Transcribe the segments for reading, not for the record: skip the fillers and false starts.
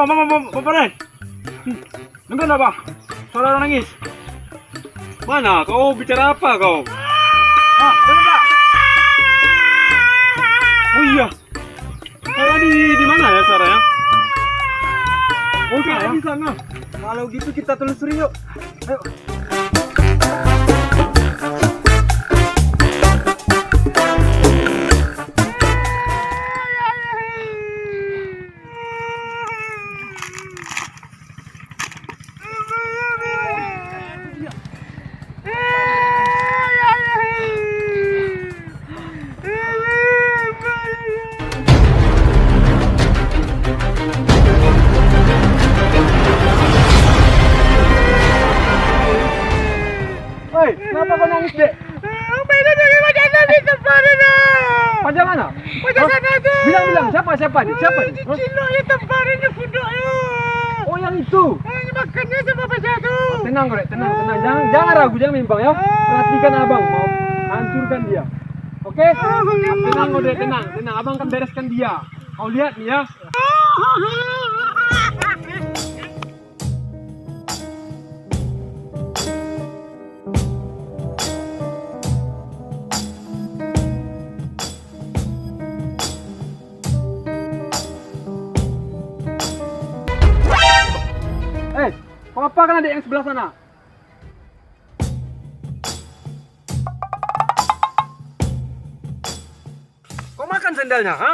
Ren. Dengar apa? Suara orang nangis. Mana? Kau bicara apa kau? Dengar tak? Oh iya. Kau di mana ya suaranya? Oke, ya. di sana. Kalau gitu kita telusuri yuk. Ayo. Hei, kenapa kau nangis, Dek? Mainan dari pajasan di tempat itu. Pajak mana? Pajak sana tuh. Bilang, siapa nih? Cino ya tempat ini punduk itu. Oh, yang itu. Ini makannya sama pajak tuh. Tenang, Dek, tenang. Jangan ragu, jangan bimbang ya. Perhatikan abang, mau hancurkan dia. Oke? Tenang, Dek, tenang. Abang akan bereskan dia. Kau lihat nih ya. Kau apa kan adik yang sebelah sana? Kau makan sendalnya, ha?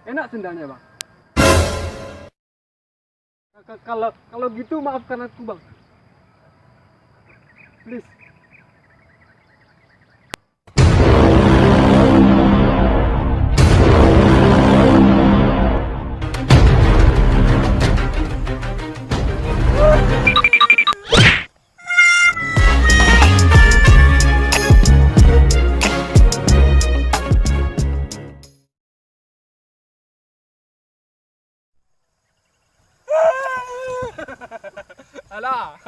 Enak sendalnya, Bang. Kalau gitu maafkan aku, Bang. Please. Alah.